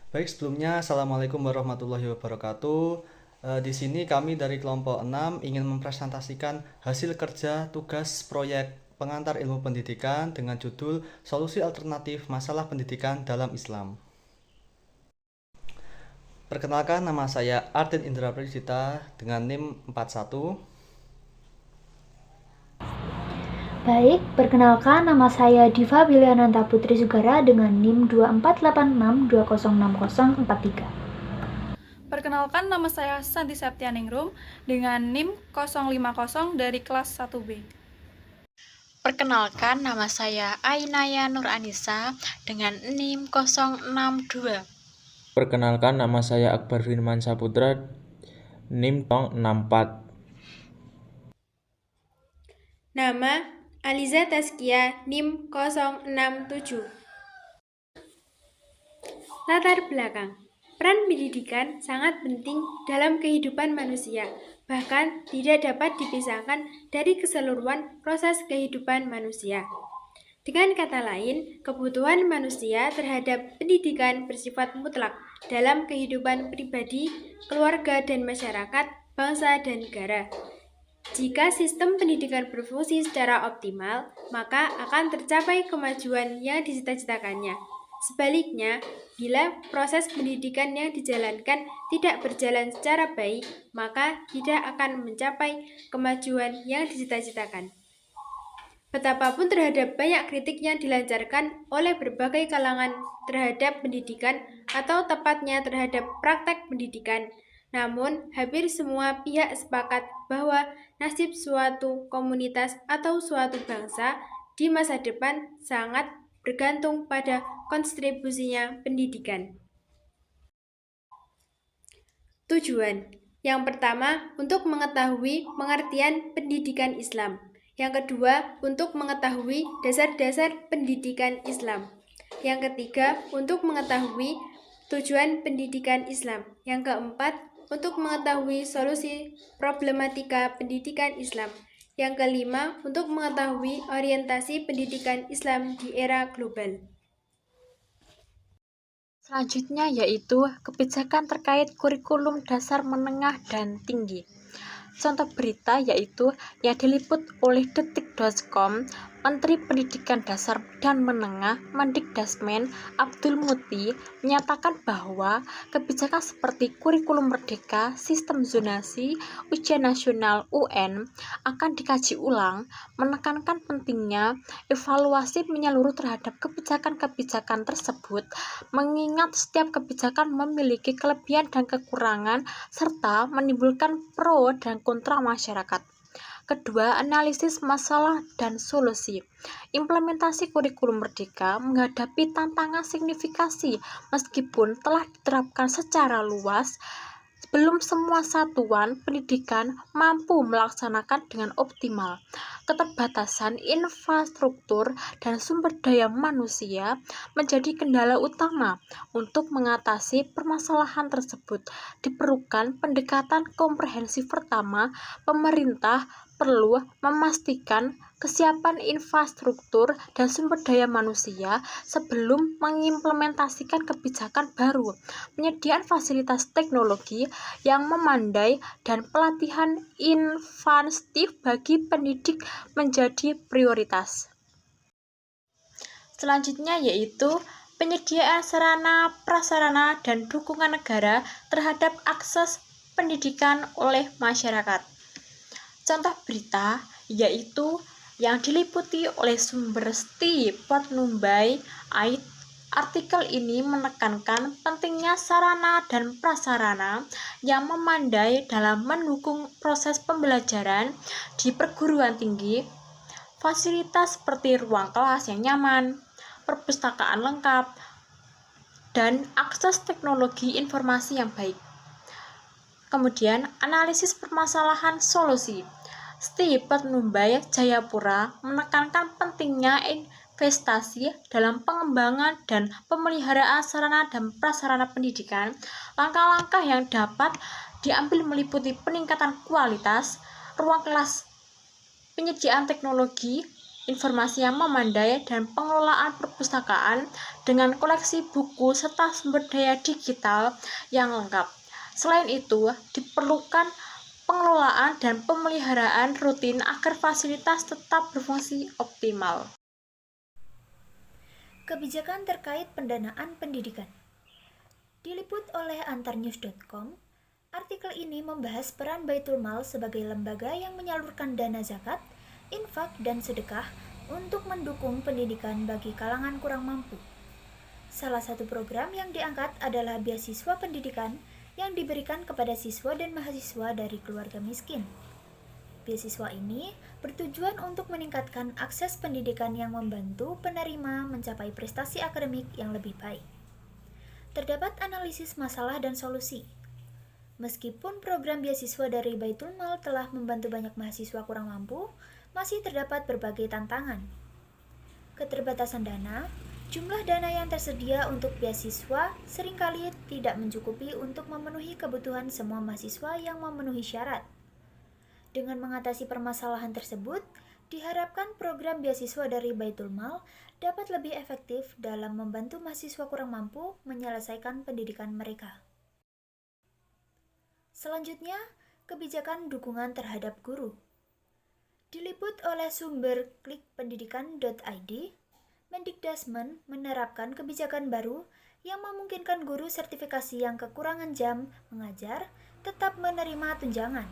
Baik, sebelumnya Assalamualaikum warahmatullahi wabarakatuh. Di sini kami dari kelompok 6 ingin mempresentasikan hasil kerja tugas proyek pengantar ilmu pendidikan dengan judul Solusi Alternatif Masalah Pendidikan dalam Islam. Perkenalkan, nama saya Artin Indra Pradita dengan NIM 41. Baik, perkenalkan nama saya Diva Biliananta Putri Sugara dengan NIM 2486206043. Perkenalkan, nama saya Santi Septianingrum dengan NIM 050 dari kelas 1B. Perkenalkan, nama saya Ainaya Nur Anissa dengan NIM 062. Perkenalkan, nama saya Akbar Firman Saputra, NIM 064. Nama Aliza Taskia, NIM 067. Latar belakang. Peran pendidikan sangat penting dalam kehidupan manusia, bahkan tidak dapat dipisahkan dari keseluruhan proses kehidupan manusia. Dengan kata lain, kebutuhan manusia terhadap pendidikan bersifat mutlak dalam kehidupan pribadi, keluarga dan masyarakat, bangsa dan negara. Jika sistem pendidikan berfungsi secara optimal, maka akan tercapai kemajuan yang dicita-citakannya. Sebaliknya, bila proses pendidikan yang dijalankan tidak berjalan secara baik, maka tidak akan mencapai kemajuan yang dicita-citakan. Betapapun terhadap banyak kritik yang dilancarkan oleh berbagai kalangan terhadap pendidikan atau tepatnya terhadap praktek pendidikan, namun hampir semua pihak sepakat bahwa nasib suatu komunitas atau suatu bangsa di masa depan sangat bergantung pada kontribusinya pendidikan. Tujuan. Yang pertama, untuk mengetahui pengertian pendidikan Islam. Yang kedua, untuk mengetahui dasar-dasar pendidikan Islam. Yang ketiga, untuk mengetahui tujuan pendidikan Islam. Yang keempat, untuk mengetahui solusi problematika pendidikan Islam. Yang kelima, untuk mengetahui orientasi pendidikan Islam di era global. Selanjutnya yaitu kebijakan terkait kurikulum dasar menengah dan tinggi. Contoh berita yaitu yang diliput oleh detik.com, Menteri Pendidikan Dasar dan Menengah Mendikdasmen Abdul Muti menyatakan bahwa kebijakan seperti kurikulum merdeka, sistem zonasi, ujian nasional UN akan dikaji ulang, menekankan pentingnya evaluasi menyeluruh terhadap kebijakan-kebijakan tersebut, mengingat setiap kebijakan memiliki kelebihan dan kekurangan serta menimbulkan pro dan kontra masyarakat. Kedua, analisis masalah dan solusi. Implementasi kurikulum merdeka menghadapi tantangan signifikasi meskipun telah diterapkan secara luas. Belum semua satuan pendidikan mampu melaksanakan dengan optimal. Keterbatasan infrastruktur dan sumber daya manusia menjadi kendala utama untuk mengatasi permasalahan tersebut. Diperlukan pendekatan komprehensif. Pertama, pemerintah perlu memastikan kesiapan infrastruktur dan sumber daya manusia sebelum mengimplementasikan kebijakan baru. Penyediaan fasilitas teknologi yang memandai dan pelatihan intensif bagi pendidik menjadi prioritas. Selanjutnya yaitu penyediaan sarana, prasarana, dan dukungan negara terhadap akses pendidikan oleh masyarakat. Contoh berita yaitu yang diliputi oleh sumber Stephen Ait. Artikel ini menekankan pentingnya sarana dan prasarana yang memandai dalam mendukung proses pembelajaran di perguruan tinggi. Fasilitas seperti ruang kelas yang nyaman, perpustakaan lengkap, dan akses teknologi informasi yang baik. Kemudian, analisis permasalahan solusi. Stephen Jayapura menekankan pentingnya investasi dalam pengembangan dan pemeliharaan sarana dan prasarana pendidikan. Langkah-langkah yang dapat diambil meliputi peningkatan kualitas ruang kelas, penyediaan teknologi, informasi yang memadai, dan pengelolaan perpustakaan dengan koleksi buku serta sumber daya digital yang lengkap. Selain itu, diperlukan pengelolaan dan pemeliharaan rutin agar fasilitas tetap berfungsi optimal. Kebijakan terkait pendanaan pendidikan. Diliput oleh antarnews.com, artikel ini membahas peran Baitul Mal sebagai lembaga yang menyalurkan dana zakat, infak, dan sedekah untuk mendukung pendidikan bagi kalangan kurang mampu. Salah satu program yang diangkat adalah beasiswa pendidikan yang diberikan kepada siswa dan mahasiswa dari keluarga miskin. Beasiswa ini bertujuan untuk meningkatkan akses pendidikan yang membantu penerima mencapai prestasi akademik yang lebih baik. Terdapat analisis masalah dan solusi. Meskipun program beasiswa dari Baitul Mal telah membantu banyak mahasiswa kurang mampu, masih terdapat berbagai tantangan. Keterbatasan dana, jumlah dana yang tersedia untuk beasiswa seringkali tidak mencukupi untuk memenuhi kebutuhan semua mahasiswa yang memenuhi syarat. Dengan mengatasi permasalahan tersebut, diharapkan program beasiswa dari Baitul Mal dapat lebih efektif dalam membantu mahasiswa kurang mampu menyelesaikan pendidikan mereka. Selanjutnya, kebijakan dukungan terhadap guru. Diliput oleh sumber klikpendidikan.id, Mendikdasmen menerapkan kebijakan baru yang memungkinkan guru sertifikasi yang kekurangan jam mengajar tetap menerima tunjangan,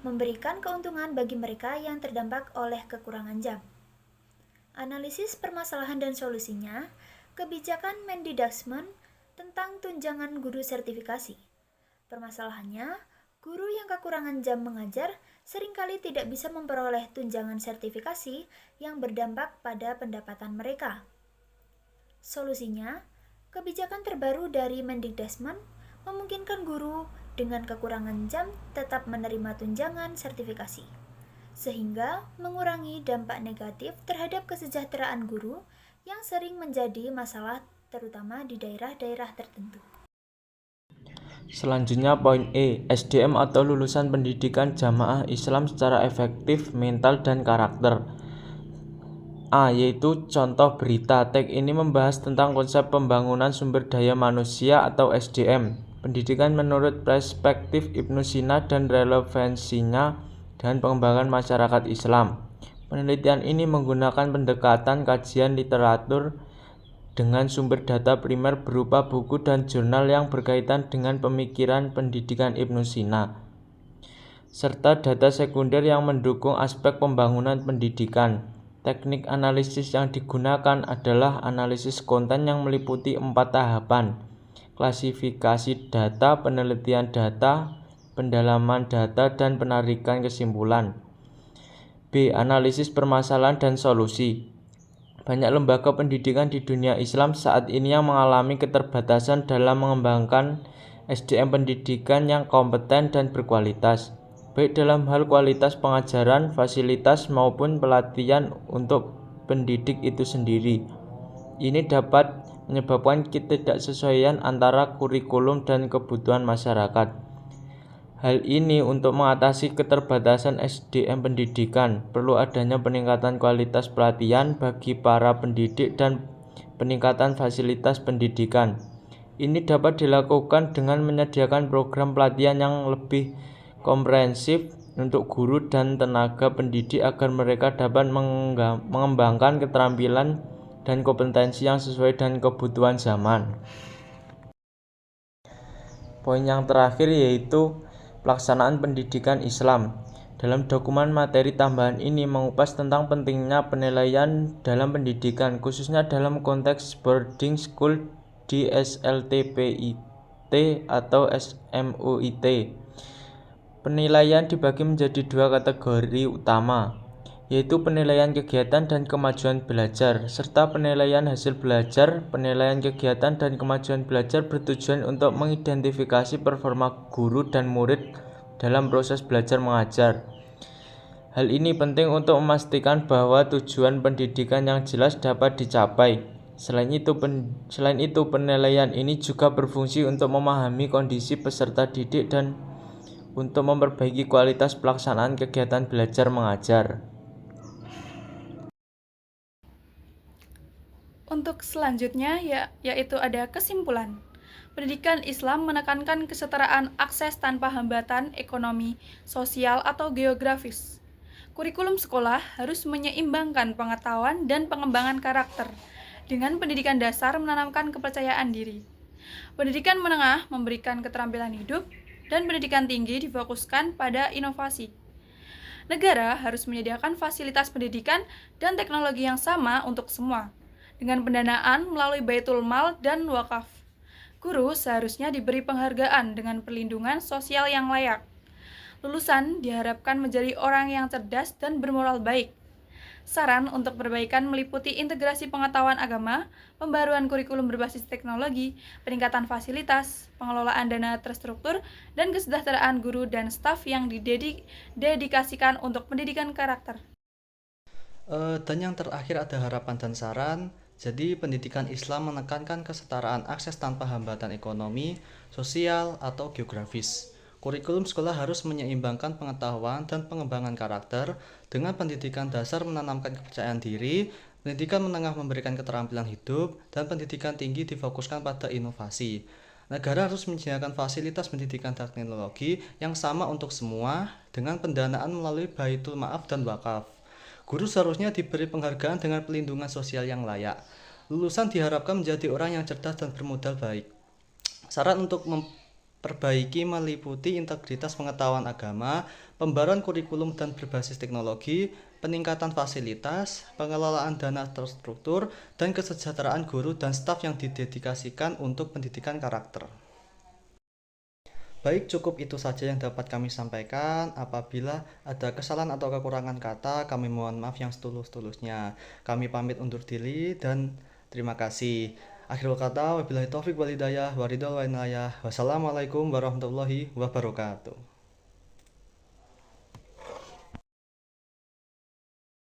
memberikan keuntungan bagi mereka yang terdampak oleh kekurangan jam. Analisis permasalahan dan solusinya, kebijakan Mendikdasmen tentang tunjangan guru sertifikasi. Permasalahannya, guru yang kekurangan jam mengajar seringkali tidak bisa memperoleh tunjangan sertifikasi yang berdampak pada pendapatan mereka. Solusinya, kebijakan terbaru dari Mendikdasmen memungkinkan guru dengan kekurangan jam tetap menerima tunjangan sertifikasi, sehingga mengurangi dampak negatif terhadap kesejahteraan guru yang sering menjadi masalah terutama di daerah-daerah tertentu. Selanjutnya poin E, SDM atau lulusan pendidikan jamaah Islam secara efektif, mental, dan karakter. A, yaitu contoh berita. Tag ini membahas tentang konsep pembangunan sumber daya manusia atau SDM, pendidikan menurut perspektif Ibnu Sina dan relevansinya dan pengembangan masyarakat Islam. Penelitian ini menggunakan pendekatan kajian literatur dengan sumber data primer berupa buku dan jurnal yang berkaitan dengan pemikiran pendidikan Ibnu Sina, serta data sekunder yang mendukung aspek pembangunan pendidikan. Teknik analisis yang digunakan adalah analisis konten yang meliputi 4 tahapan: klasifikasi data, penelitian data, pendalaman data, dan penarikan kesimpulan. B. Analisis permasalahan dan solusi. Banyak lembaga pendidikan di dunia Islam saat ini yang mengalami keterbatasan dalam mengembangkan SDM pendidikan yang kompeten dan berkualitas, baik dalam hal kualitas pengajaran, fasilitas, maupun pelatihan untuk pendidik itu sendiri. Ini dapat menyebabkan ketidaksesuaian antara kurikulum dan kebutuhan masyarakat. Hal ini untuk mengatasi keterbatasan SDM pendidikan, perlu adanya peningkatan kualitas pelatihan bagi para pendidik dan peningkatan fasilitas pendidikan. Ini dapat dilakukan dengan menyediakan program pelatihan yang lebih komprehensif untuk guru dan tenaga pendidik agar mereka dapat mengembangkan keterampilan dan kompetensi yang sesuai dengan kebutuhan zaman. Poin yang terakhir yaitu pelaksanaan pendidikan Islam. Dalam dokumen materi tambahan ini mengupas tentang pentingnya penilaian dalam pendidikan, khususnya dalam konteks boarding school di SLTPIT atau SMUIT. Penilaian dibagi menjadi 2 kategori utama, yaitu penilaian kegiatan dan kemajuan belajar, serta penilaian hasil belajar. Penilaian kegiatan dan kemajuan belajar bertujuan untuk mengidentifikasi performa guru dan murid dalam proses belajar mengajar. Hal ini penting untuk memastikan bahwa tujuan pendidikan yang jelas dapat dicapai. Selain itu, penilaian ini juga berfungsi untuk memahami kondisi peserta didik dan untuk memperbaiki kualitas pelaksanaan kegiatan belajar mengajar. Untuk selanjutnya yaitu ada kesimpulan. Pendidikan Islam menekankan kesetaraan akses tanpa hambatan ekonomi, sosial, atau geografis. Kurikulum sekolah harus menyeimbangkan pengetahuan dan pengembangan karakter, dengan pendidikan dasar menanamkan kepercayaan diri. Pendidikan menengah memberikan keterampilan hidup, dan pendidikan tinggi difokuskan pada inovasi. Negara harus menyediakan fasilitas pendidikan dan teknologi yang sama untuk semua, dengan pendanaan melalui Baitul Mal dan wakaf. Guru seharusnya diberi penghargaan dengan perlindungan sosial yang layak. Lulusan diharapkan menjadi orang yang cerdas dan bermoral baik. Saran untuk perbaikan meliputi integrasi pengetahuan agama, pembaruan kurikulum berbasis teknologi, peningkatan fasilitas, pengelolaan dana terstruktur, dan kesejahteraan guru dan staf yang didedikasikan untuk pendidikan karakter. Dan yang terakhir ada harapan dan saran. Jadi pendidikan Islam menekankan kesetaraan akses tanpa hambatan ekonomi, sosial, atau geografis. Kurikulum sekolah harus menyeimbangkan pengetahuan dan pengembangan karakter, dengan pendidikan dasar menanamkan kepercayaan diri, pendidikan menengah memberikan keterampilan hidup, dan pendidikan tinggi difokuskan pada inovasi. Negara harus menyediakan fasilitas pendidikan dan teknologi yang sama untuk semua, dengan pendanaan melalui Baitul Maaf dan wakaf. Guru seharusnya diberi penghargaan dengan pelindungan sosial yang layak. Lulusan diharapkan menjadi orang yang cerdas dan bermodal baik. Saran untuk memperbaiki meliputi integritas pengetahuan agama, pembaruan kurikulum dan berbasis teknologi, peningkatan fasilitas, pengelolaan dana terstruktur, dan kesejahteraan guru dan staf yang didedikasikan untuk pendidikan karakter. Baik, cukup itu saja yang dapat kami sampaikan. Apabila ada kesalahan atau kekurangan kata, kami mohon maaf yang setulus-tulusnya. Kami pamit undur diri dan terima kasih. Akhirul kata, wabillahi taufik wal hidayah, waridul wa inayah. Wassalamualaikum warahmatullahi wabarakatuh.